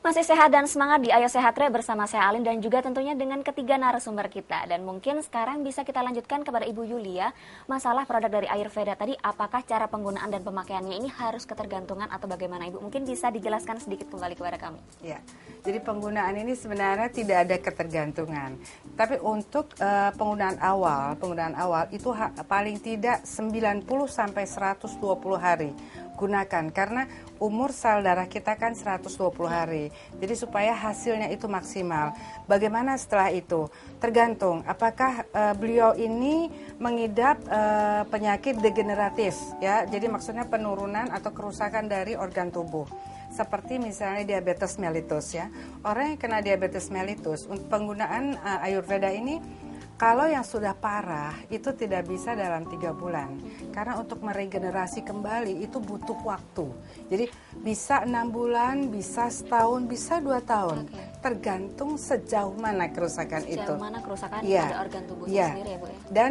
Masih sehat dan semangat di Ayo Sehat Re bersama saya Alin dan juga tentunya dengan ketiga narasumber kita. Dan mungkin sekarang bisa kita lanjutkan kepada Ibu Yulia, masalah produk dari Ayurveda tadi, apakah cara penggunaan dan pemakaiannya ini harus ketergantungan atau bagaimana Ibu? Mungkin bisa dijelaskan sedikit kembali kepada kami. Ya, jadi penggunaan ini sebenarnya tidak ada ketergantungan. Tapi untuk penggunaan awal itu paling tidak 90 sampai 120 hari gunakan, karena umur sel darah kita kan 120 hari. Jadi supaya hasilnya itu maksimal. Bagaimana setelah itu? Tergantung apakah beliau ini mengidap penyakit degeneratif, ya. Jadi maksudnya penurunan atau kerusakan dari organ tubuh. Seperti misalnya diabetes mellitus, ya. Orang yang kena diabetes mellitus, untuk penggunaan Ayurveda ini, kalau yang sudah parah itu tidak bisa dalam 3 bulan, karena untuk meregenerasi kembali itu butuh waktu. Jadi bisa 6 bulan, bisa setahun, bisa 2 tahun, tergantung sejauh mana kerusakan itu. Sejauh mana kerusakan pada organ tubuhnya sendiri ya Bu ya. Dan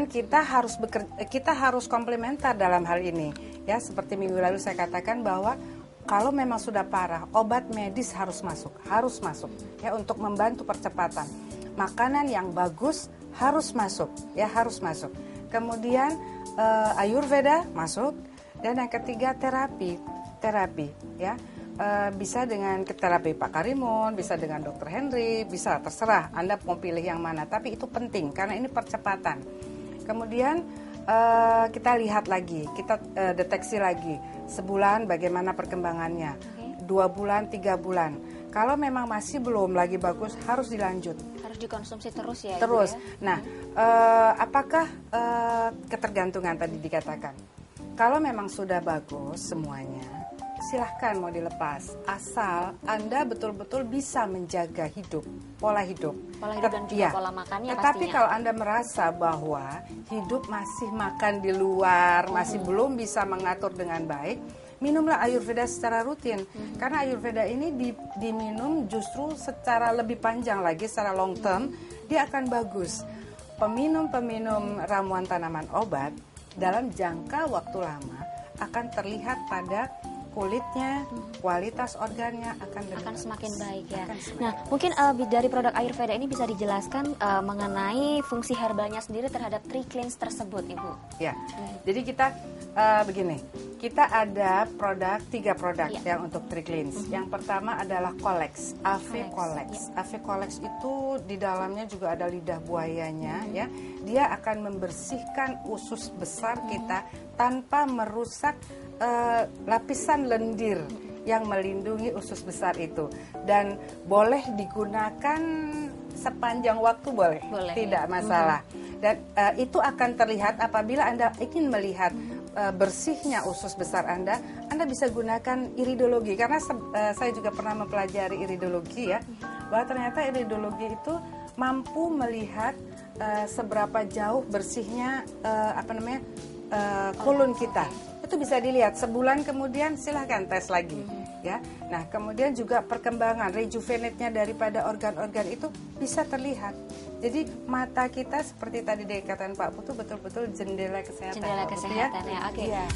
kita harus komplementer dalam hal ini, ya. Seperti minggu lalu saya katakan bahwa kalau memang sudah parah, obat medis harus masuk, ya, untuk membantu percepatan. Makanan yang bagus harus masuk, ya, harus masuk. Kemudian Ayurveda masuk, dan yang ketiga terapi, ya. Bisa dengan terapi Pak Karimun, bisa dengan Dr. Henry, bisa, terserah Anda mau pilih yang mana. Tapi itu penting karena ini percepatan. Kemudian kita lihat lagi, kita deteksi lagi sebulan bagaimana perkembangannya, 2 bulan, 3 bulan. Kalau memang masih belum lagi bagus, harus dilanjut. Harus dikonsumsi terus ya. Terus. Ibu ya? Nah, apakah ketergantungan tadi dikatakan? Kalau memang sudah bagus semuanya, silahkan mau dilepas. Asal Anda betul-betul bisa menjaga pola hidup. Pola hidup dan juga pola makannya pastinya. Tetapi kalau Anda merasa bahwa hidup masih makan di luar, masih belum bisa mengatur dengan baik, minumlah Ayurveda secara rutin. Karena Ayurveda ini diminum justru secara lebih panjang lagi, secara long term, dia akan bagus. Peminum-peminum ramuan tanaman obat dalam jangka waktu lama akan terlihat pada kulitnya, kualitas organnya akan semakin baik ya. Semakin nah, mungkin dari produk Ayurveda ini bisa dijelaskan mengenai fungsi herbalnya sendiri terhadap Tree Cleanse tersebut, Ibu. Ya, jadi kita begini, kita ada 3 produk yang untuk Tree Cleanse. Yang pertama adalah Colex, AV Colex. AV Colex itu di dalamnya juga ada lidah buayanya, ya. Dia akan membersihkan usus besar kita tanpa merusak lapisan lendir yang melindungi usus besar itu, dan boleh digunakan sepanjang waktu, boleh tidak masalah. Dan itu akan terlihat apabila Anda ingin melihat bersihnya usus besar Anda bisa gunakan iridologi, karena saya juga pernah mempelajari iridologi, ya, bahwa ternyata iridologi itu mampu melihat seberapa jauh bersihnya kolon kita. Itu bisa dilihat sebulan kemudian, silahkan tes lagi, ya. Nah, kemudian juga perkembangan rejuvenate-nya daripada organ-organ itu bisa terlihat. Jadi mata kita seperti tadi dikatakan Pak Putu, betul-betul jendela kesehatan. Jendela kesehatan, ya. Oke. Ya.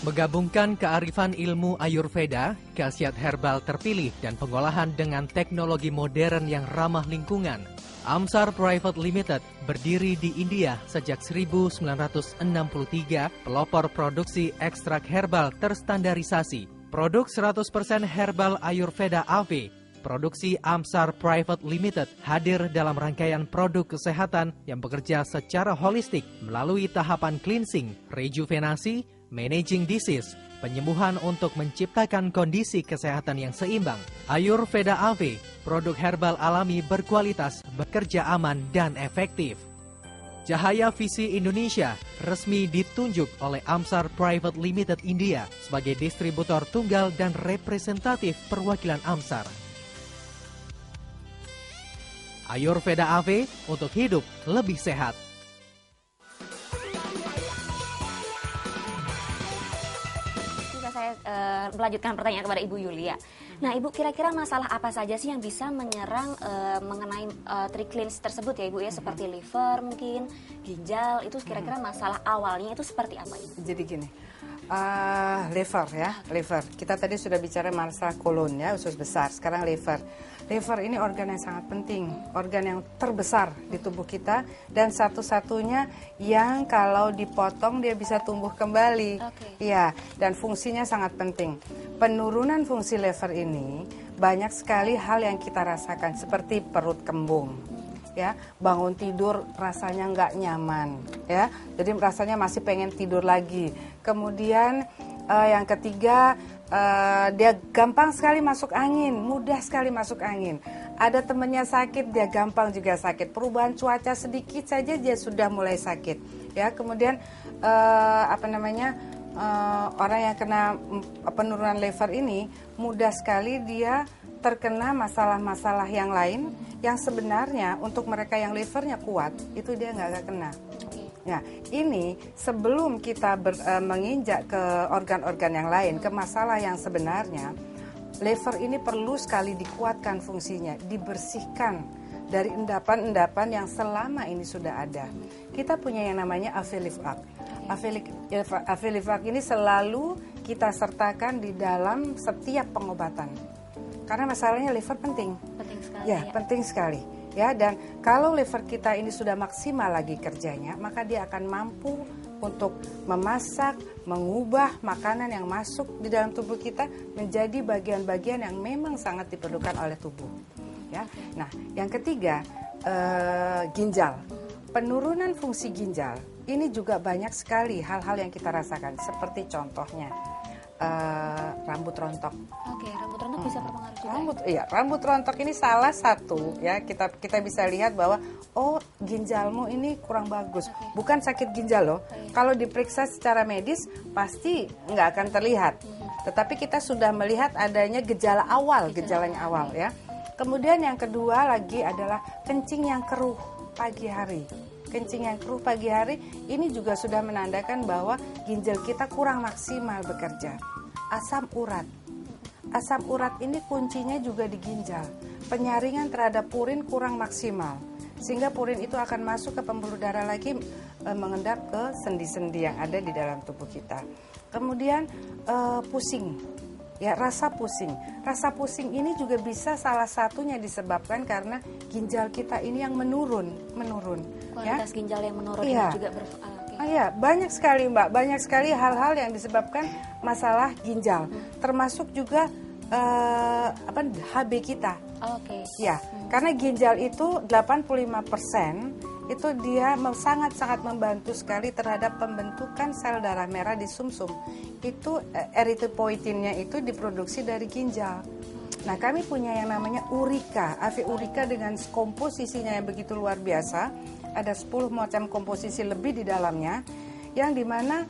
Menggabungkan kearifan ilmu Ayurveda, khasiat herbal terpilih, dan pengolahan dengan teknologi modern yang ramah lingkungan, Amsar Private Limited berdiri di India sejak 1963, pelopor produksi ekstrak herbal terstandarisasi. Produk 100% herbal Ayurveda AV, produksi Amsar Private Limited, hadir dalam rangkaian produk kesehatan yang bekerja secara holistik melalui tahapan cleansing, rejuvenasi, managing disease, penyembuhan untuk menciptakan kondisi kesehatan yang seimbang. Ayurveda AV, produk herbal alami berkualitas, bekerja aman dan efektif. Cahaya Visi Indonesia resmi ditunjuk oleh Amsar Private Limited India sebagai distributor tunggal dan representatif perwakilan Amsar. Ayurveda AV untuk hidup lebih sehat. Saya melanjutkan pertanyaan kepada Ibu Yulia. Nah, Ibu, kira-kira masalah apa saja sih yang bisa menyerang mengenai Tree Cleanse tersebut ya, Ibu ya? Seperti liver mungkin, ginjal, itu kira-kira masalah awalnya itu seperti apa, Ibu? Jadi gini, Liver ya, liver. Kita tadi sudah bicara masalah kolon ya, usus besar. Sekarang liver. Liver ini organ yang sangat penting, organ yang terbesar di tubuh kita dan satu-satunya yang kalau dipotong dia bisa tumbuh kembali. Ya, dan fungsinya sangat penting. Penurunan fungsi liver ini banyak sekali hal yang kita rasakan seperti perut kembung. Ya, bangun tidur rasanya nggak nyaman, ya, jadi rasanya masih pengen tidur lagi. Kemudian yang ketiga, dia gampang sekali masuk angin, mudah sekali masuk angin. Ada temennya sakit, dia gampang juga sakit. Perubahan cuaca sedikit saja dia sudah mulai sakit. Ya, kemudian orang yang kena penurunan liver ini mudah sekali dia terkena masalah-masalah yang lain yang sebenarnya untuk mereka yang livernya kuat itu dia nggak kena. Nah, ini sebelum kita menginjak ke organ-organ yang lain, ke masalah yang sebenarnya, liver ini perlu sekali dikuatkan fungsinya, dibersihkan dari endapan-endapan yang selama ini sudah ada. Kita punya yang namanya Abilifacin. Abilifacin ini selalu kita sertakan di dalam setiap pengobatan. Karena masalahnya liver penting. Penting sekali. Ya, penting sekali. Ya, dan kalau liver kita ini sudah maksimal lagi kerjanya, maka dia akan mampu untuk memasak, mengubah makanan yang masuk di dalam tubuh kita menjadi bagian-bagian yang memang sangat diperlukan oleh tubuh. Ya. Nah, yang ketiga, ginjal. Penurunan fungsi ginjal ini juga banyak sekali hal-hal yang kita rasakan, seperti contohnya rambut rontok. Oke, rambut rontok bisa berpengaruh juga. Rambut rontok ini salah satu ya, kita bisa lihat bahwa ginjalmu ini kurang bagus. Bukan sakit ginjal loh. Kalau diperiksa secara medis pasti nggak akan terlihat. Tetapi kita sudah melihat adanya gejalanya awal ya. Kemudian yang kedua lagi adalah kencing yang keruh pagi hari. Kencing yang keruh pagi hari ini juga sudah menandakan bahwa ginjal kita kurang maksimal bekerja. Asam urat. Asam urat ini kuncinya juga di ginjal. Penyaringan terhadap purin kurang maksimal. Sehingga purin itu akan masuk ke pembuluh darah lagi mengendap ke sendi-sendi yang ada di dalam tubuh kita. Kemudian pusing. Ya, rasa pusing. Rasa pusing ini juga bisa salah satunya disebabkan karena ginjal kita ini yang menurun. Kualitas ginjal yang menurun ini juga Iya, banyak sekali Mbak, banyak sekali hal-hal yang disebabkan masalah ginjal. Termasuk juga HB kita. Ya, karena ginjal itu 85% itu dia sangat-sangat membantu sekali terhadap pembentukan sel darah merah di sumsum. Itu eritropoietinnya itu diproduksi dari ginjal. Nah, kami punya yang namanya urika, AV urika dengan komposisinya yang begitu luar biasa. Ada 10 macam komposisi lebih di dalamnya, yang dimana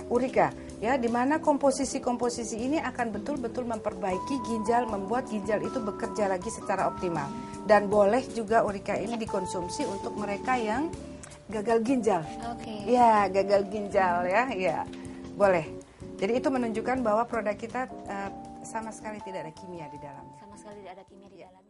urika. Ya, di mana komposisi-komposisi ini akan betul-betul memperbaiki ginjal, membuat ginjal itu bekerja lagi secara optimal. Dan boleh juga urika ini dikonsumsi untuk mereka yang gagal ginjal. Ya, gagal ginjal ya, boleh. Jadi itu menunjukkan bahwa produk kita sama sekali tidak ada kimia di dalamnya. Sama sekali tidak ada kimia di dalamnya.